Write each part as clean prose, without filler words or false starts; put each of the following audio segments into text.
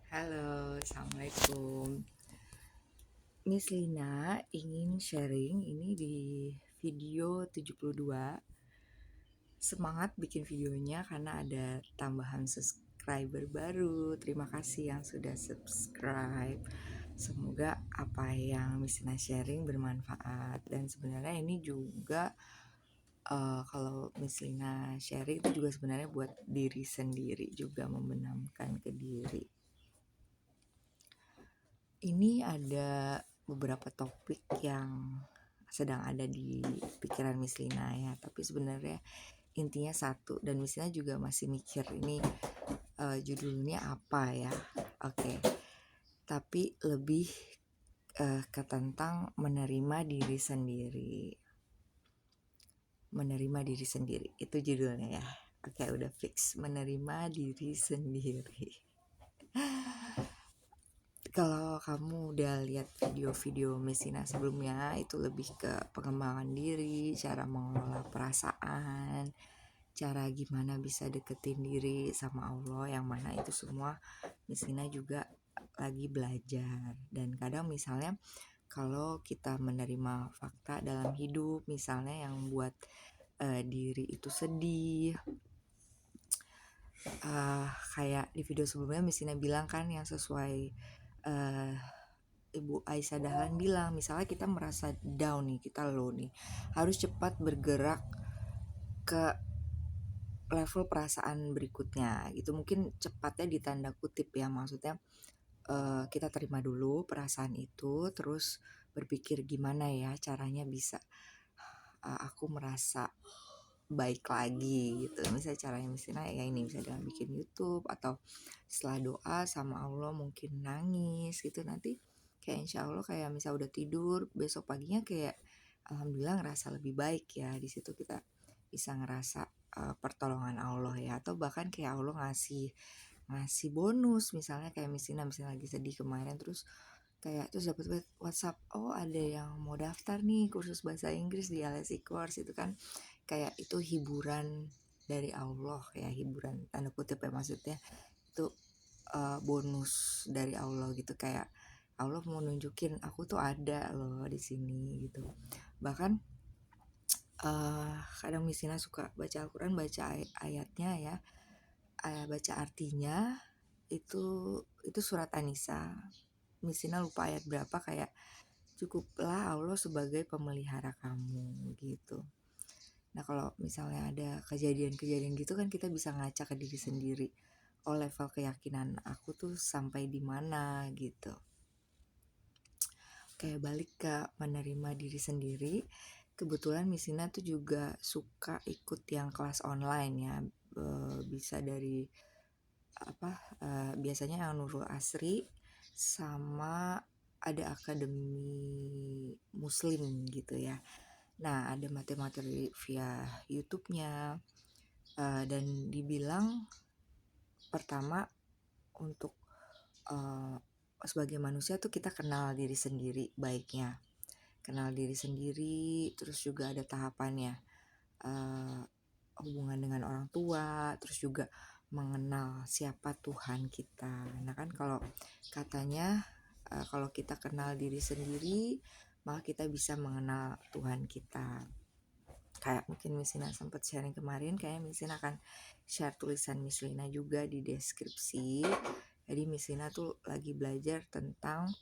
Halo, Assalamualaikum. Miss Lina ingin sharing ini di video 72. Semangat bikin videonya karena ada tambahan subscriber baru. Terima kasih yang sudah subscribe. Semoga apa yang Miss Lina sharing bermanfaat. Dan sebenarnya ini juga kalau Miss Lina sharing itu juga sebenarnya buat diri sendiri, juga membenamkan ke diri. Ini ada beberapa topik yang sedang ada di pikiran Miss Lina ya, tapi sebenarnya intinya satu, dan Miss Lina juga masih mikir ini judulnya apa ya. Oke. Tapi lebih ke tentang menerima diri sendiri. Menerima diri sendiri itu judulnya ya. Oke, udah fix, menerima diri sendiri. Kalau kamu udah lihat video-video Messina sebelumnya, itu lebih ke pengembangan diri, cara mengelola perasaan, cara gimana bisa deketin diri sama Allah, yang mana itu semua Messina juga lagi belajar. Dan kadang misalnya kalau kita menerima fakta dalam hidup, misalnya yang buat diri itu sedih, kayak di video sebelumnya Messina bilang kan, yang sesuai Ibu Aisyah Dahlan bilang, misalnya kita merasa down nih, kita low nih, harus cepat bergerak ke level perasaan berikutnya gitu. Mungkin cepatnya di tanda kutip ya, maksudnya kita terima dulu perasaan itu, terus berpikir gimana ya caranya bisa aku merasa baik lagi gitu. Misalnya caranya misalnya ya ini, bisa dengan bikin YouTube, atau setelah doa sama Allah mungkin nangis gitu. Nanti kayak insya Allah kayak misal udah tidur, besok paginya kayak alhamdulillah ngerasa lebih baik ya. Di situ kita bisa ngerasa pertolongan Allah ya, atau bahkan kayak Allah ngasih bonus, misalnya kayak misalnya lagi sedih kemarin, terus dapat WhatsApp, oh ada yang mau daftar nih kursus bahasa Inggris di LSE Course. Itu kan kayak itu hiburan dari Allah ya, hiburan tanda kutip ya, maksudnya itu bonus dari Allah gitu. Kayak Allah mau nunjukin aku tuh ada loh di sini gitu. Bahkan kadang misalnya suka baca Al-Quran, baca ayatnya ya, baca artinya, itu surat An-Nisa. Misalnya lupa ayat berapa, kayak cukuplah Allah sebagai pemelihara kamu gitu. Nah kalau misalnya ada kejadian-kejadian gitu kan, kita bisa ngaca ke diri sendiri, oh level keyakinan aku tuh sampai di mana gitu. Kayak balik ke menerima diri sendiri. Kebetulan Misina tuh juga suka ikut yang kelas online ya, bisa dari biasanya yang Nurul Asri, sama ada akademi muslim gitu ya. Nah ada materi-materi via YouTube-nya, dan dibilang pertama untuk sebagai manusia tuh kita kenal diri sendiri baiknya, kenal diri sendiri, terus juga ada tahapannya, hubungan dengan orang tua, terus juga mengenal siapa Tuhan kita. Nah kan kalau katanya kalau kita kenal diri sendiri, maka kita bisa mengenal Tuhan kita. Kayak mungkin Miss Lina sempat sharing kemarin, kayak Miss Lina akan share tulisan Miss Lina juga di deskripsi. Jadi Miss Lina tuh lagi belajar tentang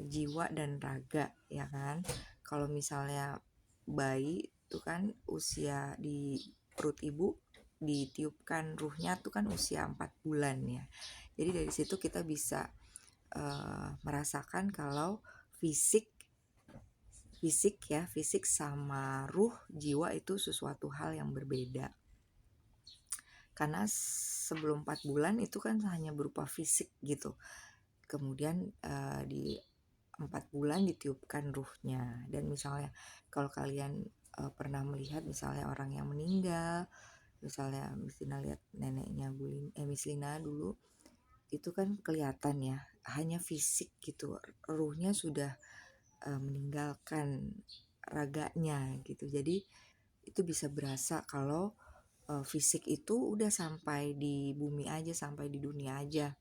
jiwa dan raga ya kan. Kalau misalnya bayi itu kan usia di perut ibu ditiupkan ruhnya tuh kan usia 4 bulan ya. Jadi dari situ kita bisa merasakan kalau fisik sama ruh, jiwa itu sesuatu hal yang berbeda. Karena sebelum 4 bulan itu kan hanya berupa fisik gitu. Kemudian di 4 bulan ditiupkan ruhnya. Dan misalnya kalau kalian pernah melihat misalnya orang yang meninggal, misalnya Miss Lina lihat neneknya Miss Lina dulu, itu kan kelihatan ya, hanya fisik gitu, ruhnya sudah meninggalkan raganya gitu. Jadi itu bisa berasa kalau fisik itu udah sampai di bumi aja, sampai di dunia aja.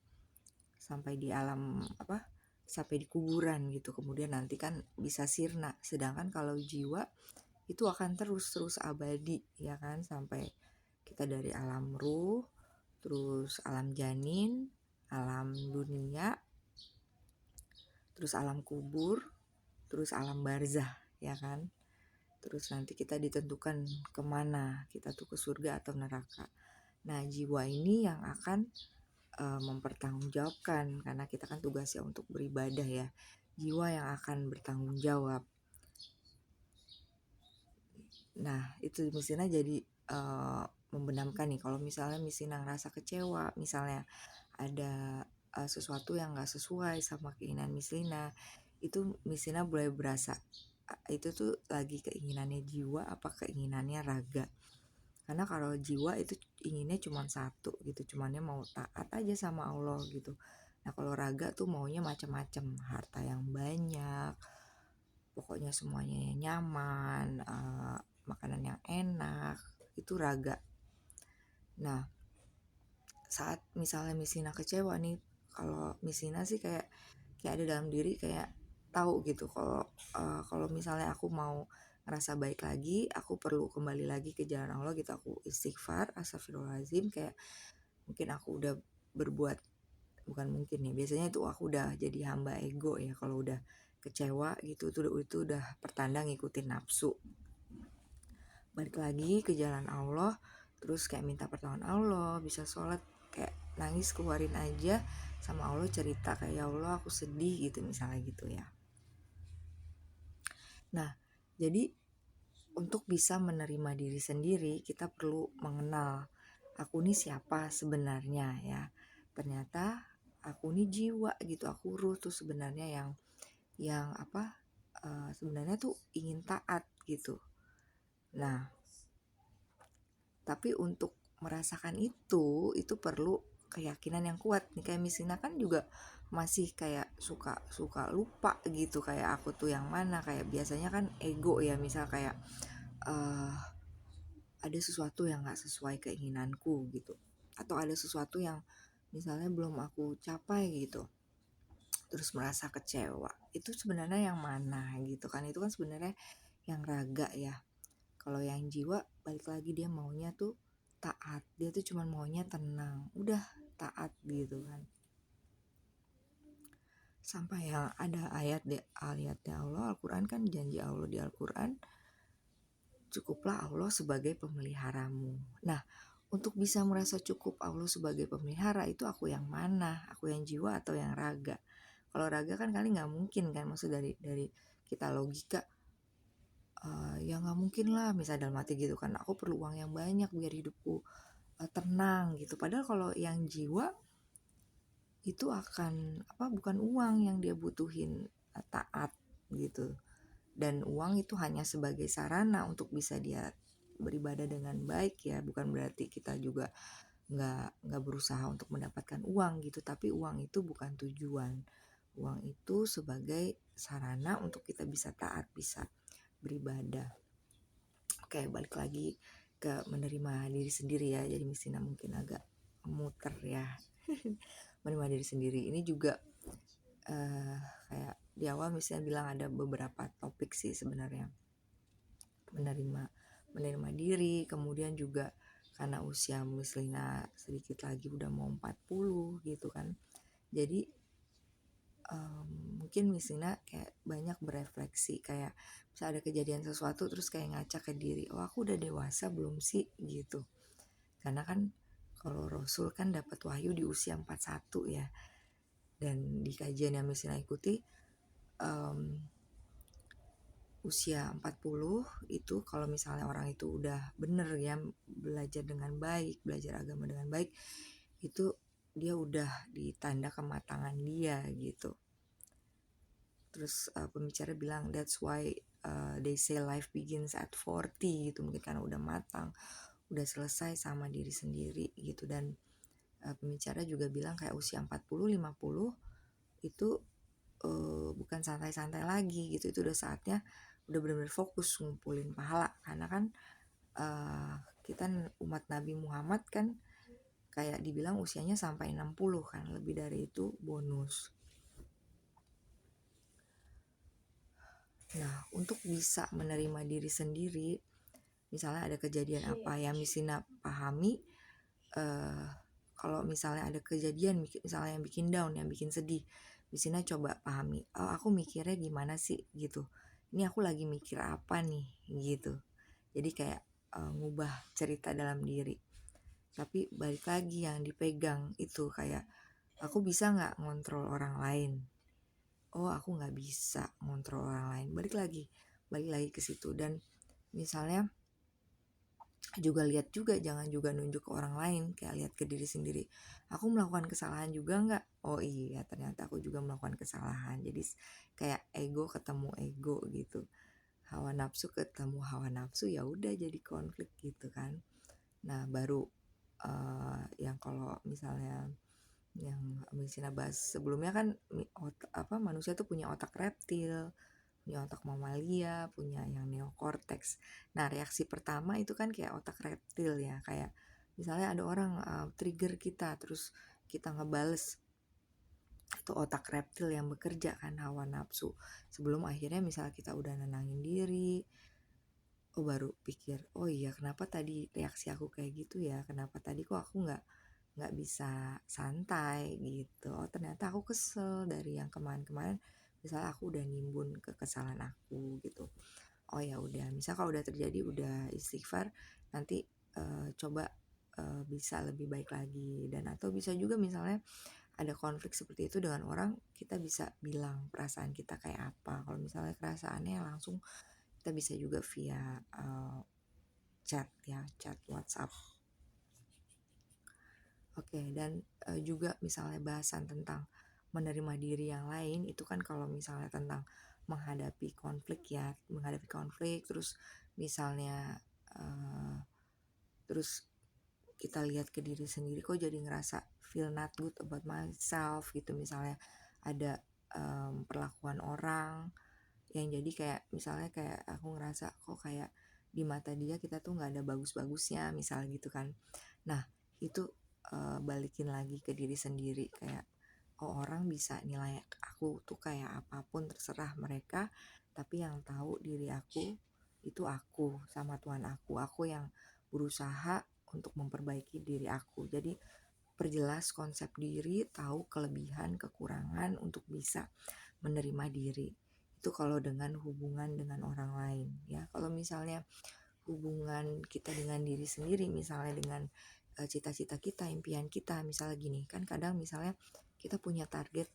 sampai di alam sampai di kuburan gitu, kemudian nanti kan bisa sirna. Sedangkan kalau jiwa itu akan terus abadi ya kan, sampai kita dari alam ruh, terus alam janin, alam dunia, terus alam kubur, terus alam barzah ya kan. Terus nanti kita ditentukan kemana, kita tuh ke surga atau neraka. Nah jiwa ini yang akan mempertanggungjawabkan, karena kita kan tugasnya untuk beribadah ya. Jiwa yang akan bertanggung jawab. Nah itu misalnya jadi membenamkan nih, kalau misalnya misalnya ngerasa kecewa, misalnya ada sesuatu yang nggak sesuai sama keinginan misalnya, itu misalnya boleh berasa itu tuh lagi keinginannya jiwa apa keinginannya raga. Karena kalau jiwa itu inginnya cuma satu gitu, cumannya mau taat aja sama Allah gitu. Nah kalau raga tuh maunya macam-macam, harta yang banyak, pokoknya semuanya nyaman, makanan yang enak, itu raga. Nah saat misalnya Misina kecewa nih, kalau Misina sih kayak ada dalam diri kayak tahu gitu kalau misalnya aku mau ngerasa baik lagi, aku perlu kembali lagi ke jalan Allah gitu. Aku istighfar, astagfirullahaladzim, kayak mungkin aku udah berbuat, bukan mungkin nih, biasanya itu aku udah jadi hamba ego ya. Kalau udah kecewa gitu, itu udah pertanda ngikutin nafsu. Balik lagi ke jalan Allah, terus kayak minta pertolongan Allah, bisa sholat, kayak nangis keluarin aja sama Allah, cerita kayak ya Allah aku sedih gitu misalnya gitu ya. Nah jadi untuk bisa menerima diri sendiri, kita perlu mengenal aku nih siapa sebenarnya ya. Ternyata aku nih jiwa gitu, aku ruh tuh sebenarnya yang sebenarnya tuh ingin taat gitu. Nah tapi untuk merasakan itu perlu keyakinan yang kuat nih. Kayak misalnya kan juga masih kayak suka lupa gitu, kayak aku tuh yang mana. Kayak biasanya kan ego ya, misal kayak ada sesuatu yang gak sesuai keinginanku gitu, atau ada sesuatu yang misalnya belum aku capai gitu, terus merasa kecewa. Itu sebenarnya yang mana gitu kan, itu kan sebenarnya yang raga ya. Kalau yang jiwa balik lagi, dia maunya tuh taat, dia tuh cuman maunya tenang, udah taat gitu kan. Sampai yang ada ayatnya Allah, Al-Quran kan, janji Allah di Al-Quran, cukuplah Allah sebagai pemeliharamu. Nah untuk bisa merasa cukup Allah sebagai pemelihara, itu aku yang mana? Aku yang jiwa atau yang raga? Kalau raga kan kali nggak mungkin kan, maksud dari kita logika, ya nggak mungkin lah misalnya dalam hati gitu kan, aku perlu uang yang banyak biar hidupku tenang gitu. Padahal kalau yang jiwa itu akan bukan uang yang dia butuhin, taat gitu. Dan uang itu hanya sebagai sarana untuk bisa dia beribadah dengan baik ya, bukan berarti kita juga nggak berusaha untuk mendapatkan uang gitu, tapi uang itu bukan tujuan. Uang itu sebagai sarana untuk kita bisa taat, bisa beribadah. Oke, balik lagi ke menerima diri sendiri ya. Jadi misalnya mungkin agak muter ya. Menerima diri sendiri ini juga kayak di awal misalnya bilang ada beberapa topik sih sebenarnya. Menerima diri, kemudian juga karena usia misalnya sedikit lagi udah mau 40 gitu kan. Jadi mungkin misalnya kayak banyak berefleksi, kayak misalnya ada kejadian sesuatu terus kayak ngaca ke diri, oh aku udah dewasa belum sih gitu. Karena kan kalau Rasul kan dapat wahyu di usia 41 ya. Dan di kajian yang misalnya ikuti, usia 40 itu kalau misalnya orang itu udah bener ya, belajar dengan baik, belajar agama dengan baik, itu dia udah ditanda kematangan dia gitu. Terus pembicara bilang that's why they say life begins at 40 gitu, mungkin karena udah matang, udah selesai sama diri sendiri gitu. Dan pembicara juga bilang kayak usia 40 50 itu bukan santai-santai lagi gitu, itu udah saatnya udah benar-benar fokus ngumpulin pahala. Karena kan kita umat Nabi Muhammad kan kayak dibilang usianya sampai 60 kan, lebih dari itu bonus. Nah, untuk bisa menerima diri sendiri, misalnya ada kejadian apa yang Misina pahami, kalau misalnya ada kejadian misalnya yang bikin down, yang bikin sedih, Misina coba pahami, oh aku mikirnya gimana sih gitu, ini aku lagi mikir apa nih gitu. Jadi kayak ngubah cerita dalam diri. Tapi balik lagi yang dipegang itu kayak, aku bisa nggak ngontrol orang lain? Oh aku nggak bisa ngontrol orang lain. Balik lagi ke situ. Dan misalnya juga lihat juga, jangan juga nunjuk ke orang lain, kayak lihat ke diri sendiri. Aku melakukan kesalahan juga nggak? Oh iya, ternyata aku juga melakukan kesalahan. Jadi kayak ego ketemu ego gitu, hawa nafsu ketemu hawa nafsu, ya udah jadi konflik gitu kan. Nah baru yang kalau misalnya yang Misina bahas sebelumnya kan, manusia tuh punya otak reptil, punya otak mamalia, punya yang neokortex. Nah reaksi pertama itu kan kayak otak reptil ya, kayak misalnya ada orang trigger kita, terus kita ngebales, itu otak reptil yang bekerja kan, hawa nafsu. Sebelum akhirnya misalnya kita udah nenangin diri, oh baru pikir, oh iya kenapa tadi reaksi aku kayak gitu ya, kenapa tadi kok aku nggak bisa santai gitu. Oh ternyata aku kesel dari yang kemarin-kemarin, misalnya aku udah nimbun ke kesalahan aku gitu. Oh ya udah, misal kalau udah terjadi udah istighfar, nanti coba bisa lebih baik lagi. Dan atau bisa juga misalnya ada konflik seperti itu dengan orang, kita bisa bilang perasaan kita kayak apa. Kalau misalnya perasaannya langsung, kita bisa juga via chat ya, chat WhatsApp. Oke, dan juga misalnya bahasan tentang menerima diri yang lain, itu kan kalau misalnya tentang menghadapi konflik ya, menghadapi konflik, terus misalnya terus kita lihat ke diri sendiri, kok jadi ngerasa feel not good about myself gitu. Misalnya ada perlakuan orang yang jadi kayak misalnya kayak aku ngerasa kok kayak di mata dia kita tuh nggak ada bagus-bagusnya misalnya gitu kan. Nah itu balikin lagi ke diri sendiri, kayak oh orang bisa nilai aku tuh kayak apapun terserah mereka, tapi yang tahu diri aku itu aku sama Tuhan aku yang berusaha untuk memperbaiki diri aku. Jadi perjelas konsep diri, tahu kelebihan kekurangan untuk bisa menerima diri. Itu kalau dengan hubungan dengan orang lain ya. Kalau misalnya hubungan kita dengan diri sendiri, misalnya dengan cita-cita kita, impian kita, misalnya gini kan, kadang misalnya kita punya target,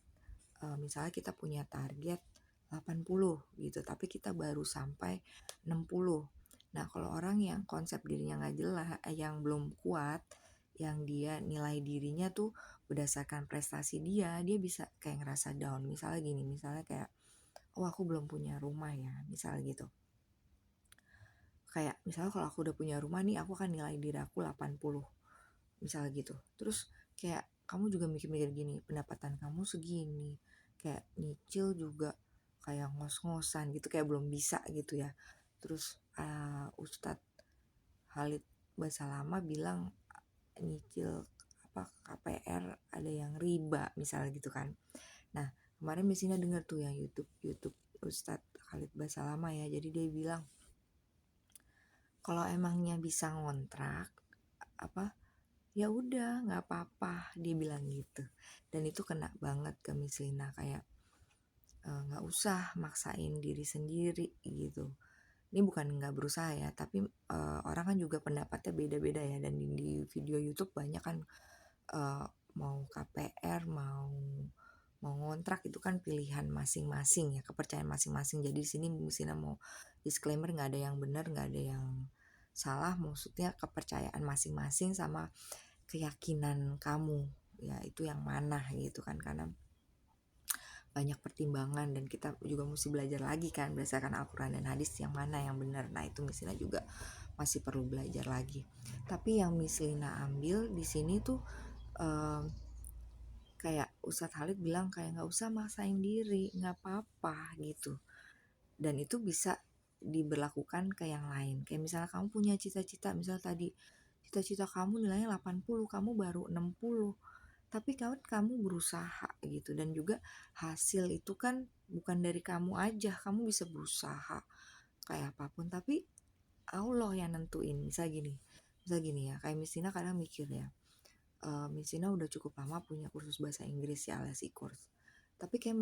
misalnya kita punya target 80 gitu, tapi kita baru sampai 60. Nah kalau orang yang konsep dirinya nggak jelas, yang belum kuat, yang dia nilai dirinya tuh berdasarkan prestasi dia bisa kayak ngerasa down. Misalnya gini, misalnya kayak, oh aku belum punya rumah ya, misalnya gitu. Kayak misalnya kalau aku udah punya rumah nih, aku akan nilai diri aku 80 misalnya gitu. Terus kayak kamu juga mikir-mikir gini, pendapatan kamu segini, kayak nyicil juga kayak ngos-ngosan gitu, kayak belum bisa gitu ya. Terus Ustadz Khalid Basalamah bilang nyicil KPR ada yang riba misalnya gitu kan. Nah kemarin Mesina denger tuh yang YouTube Ustadz Khalid Basalamah ya, jadi dia bilang kalau emangnya bisa ngontrak ya udah nggak apa-apa, dia bilang gitu. Dan itu kena banget ke Miss Lina, kayak nggak usah maksain diri sendiri gitu. Ini bukan nggak berusaha ya, tapi orang kan juga pendapatnya beda-beda ya. Dan di video YouTube banyak kan mau KPR, mau ngontrak, itu kan pilihan masing-masing ya, kepercayaan masing-masing. Jadi di sini Miss Lina mau disclaimer, nggak ada yang benar, nggak ada yang salah, maksudnya kepercayaan masing-masing sama keyakinan kamu ya, itu yang mana gitu kan, karena banyak pertimbangan dan kita juga mesti belajar lagi kan berdasarkan Al-Quran dan hadis yang mana yang benar. Nah itu Miss Lina juga masih perlu belajar lagi. Tapi yang Miss Lina ambil di sini tuh kayak Ustadz Khalid bilang kayak nggak usah maksain diri, nggak apa-apa gitu. Dan itu bisa diberlakukan ke yang lain. Kayak misalnya kamu punya cita-cita, misalnya tadi cita-cita kamu nilainya 80, kamu baru 60. Tapi kamu berusaha gitu, dan juga hasil itu kan bukan dari kamu aja, kamu bisa berusaha kayak apapun, tapi Allah yang nentuin. Misal gini ya, kayak Miss Tina kadang mikir ya, Miss Tina udah cukup lama punya kursus bahasa Inggris ya, alias e-course. Tapi kayak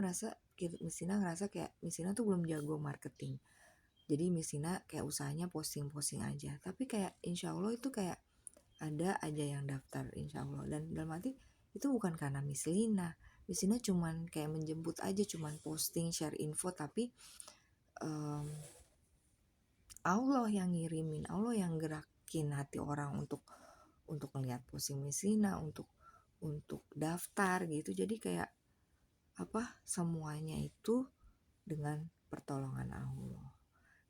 Miss Tina ngerasa kayak Miss Tina tuh belum jago marketing. Jadi Miss Tina kayak usahanya posting-posting aja. Tapi kayak insya Allah itu kayak ada aja yang daftar insya Allah. Dan dalam arti itu bukan karena Miss Lina cuman kayak menjemput aja, cuman posting share info, tapi Allah yang ngirimin, Allah yang gerakin hati orang untuk melihat posting Miss Lina, untuk daftar gitu. Jadi kayak semuanya itu dengan pertolongan Allah.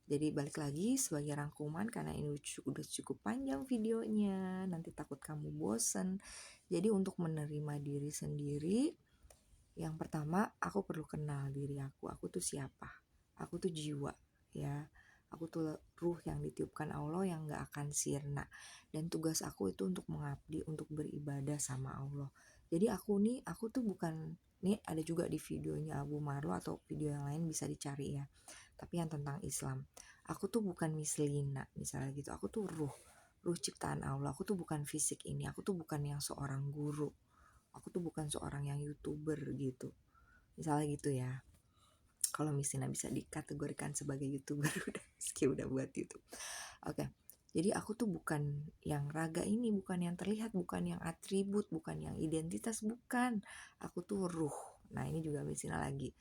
Jadi balik lagi sebagai rangkuman, karena ini udah cukup panjang videonya, nanti takut kamu bosen. Jadi untuk menerima diri sendiri, yang pertama aku perlu kenal diri aku tuh siapa. Aku tuh jiwa ya, aku tuh ruh yang ditiupkan Allah yang gak akan sirna. Dan tugas aku itu untuk mengabdi, untuk beribadah sama Allah. Jadi aku tuh bukan, nih ada juga di videonya Abu Marlo atau video yang lain bisa dicari ya, tapi yang tentang Islam. Aku tuh bukan Miss Lina misalnya gitu, aku tuh ruh ciptaan Allah. Aku tuh bukan fisik ini, aku tuh bukan yang seorang guru, aku tuh bukan seorang yang YouTuber gitu, misalnya gitu ya. Kalau Miss Lina bisa dikategorikan sebagai YouTuber udah meski udah buat YouTube. Oke. Jadi aku tuh bukan yang raga ini, bukan yang terlihat, bukan yang atribut, bukan yang identitas, bukan. Aku tuh ruh. Nah ini juga Miss Lina lagi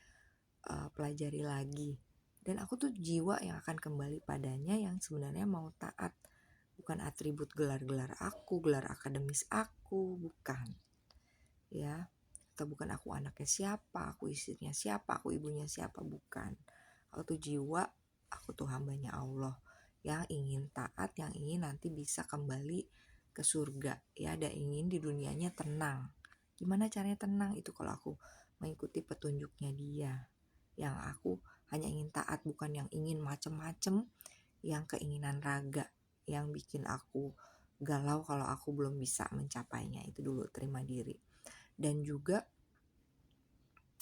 pelajari lagi. Dan aku tuh jiwa yang akan kembali padanya, yang sebenarnya mau taat. Bukan atribut gelar-gelar aku, gelar akademis aku, bukan. Ya, atau bukan aku anaknya siapa, aku istrinya siapa, aku ibunya siapa, bukan. Aku tuh jiwa, aku tuh hambanya Allah yang ingin taat, yang ingin nanti bisa kembali ke surga ya, dan ingin di dunianya tenang. Gimana caranya tenang? Itu kalau aku mengikuti petunjuknya Dia. Yang aku hanya ingin taat, bukan yang ingin macem-macem, yang keinginan raga, yang bikin aku galau kalau aku belum bisa mencapainya. Itu dulu, terima diri. Dan juga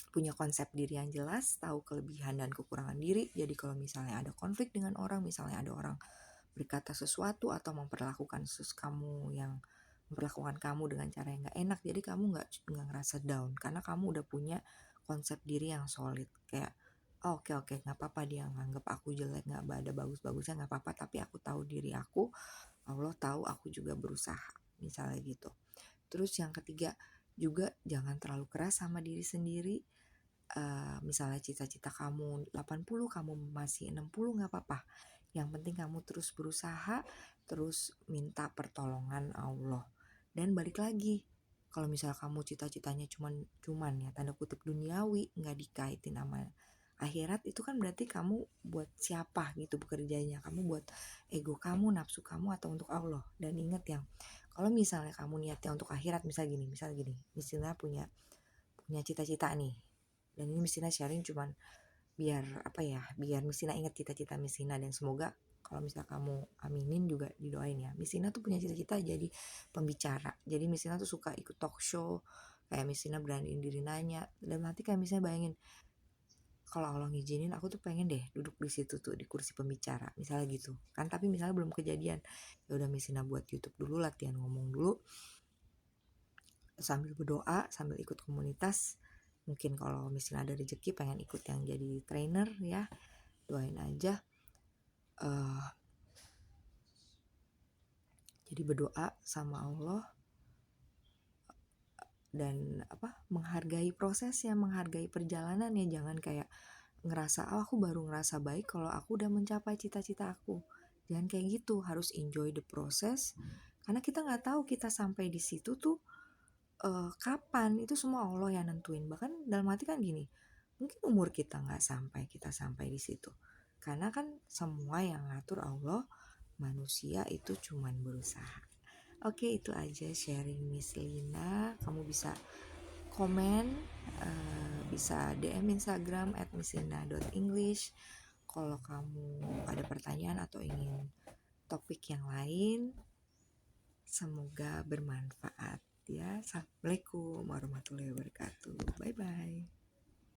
punya konsep diri yang jelas, tahu kelebihan dan kekurangan diri. Jadi kalau misalnya ada konflik dengan orang, misalnya ada orang berkata sesuatu atau memperlakukan kamu dengan cara yang gak enak, jadi kamu gak ngerasa down, karena kamu udah punya konsep diri yang solid. Kayak oke, gak apa-apa dia nganggap aku jelek, gak ada bagus-bagusnya, gak apa-apa, tapi aku tahu diri aku, Allah tahu aku juga berusaha, misalnya gitu. Terus yang ketiga juga, jangan terlalu keras sama diri sendiri. Misalnya cita-cita kamu 80, kamu masih 60, gak apa-apa. Yang penting kamu terus berusaha, terus minta pertolongan Allah. Dan balik lagi, kalau misalnya kamu cita-citanya cuman ya tanda kutip duniawi, gak dikaitin sama akhirat, itu kan berarti kamu buat siapa gitu bekerjanya. Kamu buat ego kamu, nafsu kamu, atau untuk Allah. Dan ingat yang, kalau misalnya kamu niatnya untuk akhirat, misalnya gini, misalnya punya cita-cita nih, dan ini Miss Tina sharing cuman biar Miss Tina ingat cita-cita Miss Tina, dan semoga kalau misalnya kamu aminin juga didoain ya. Miss Tina tuh punya cita-cita jadi pembicara. Jadi Miss Tina tuh suka ikut talk show, kayak Miss Tina beraniin diri nanya, dan nanti kayak misalnya bayangin, kalau Allah ngizinin aku tuh pengen deh duduk di situ tuh, di kursi pembicara, misalnya gitu kan. Tapi misalnya belum kejadian, ya udah Miss Tina buat YouTube dulu, latihan ngomong dulu, sambil berdoa, sambil ikut komunitas. Mungkin kalau misalnya ada rezeki pengen ikut yang jadi trainer ya, doain aja. Jadi berdoa sama Allah, dan menghargai prosesnya, menghargai perjalanannya. Jangan kayak ngerasa aku baru ngerasa baik kalau aku udah mencapai cita-cita aku. Jangan kayak gitu, harus enjoy the process, karena kita nggak tahu kita sampai di situ tuh kapan. Itu semua Allah yang nentuin. Bahkan dalam hati kan gini, mungkin umur kita nggak sampai kita sampai di situ, karena kan semua yang ngatur Allah, manusia itu cuman berusaha. Oke, itu aja sharing Miss Lina. Kamu bisa komen, bisa DM Instagram @misslina.english kalau kamu ada pertanyaan atau ingin topik yang lain. Semoga bermanfaat ya. Assalamualaikum warahmatullahi wabarakatuh. Bye.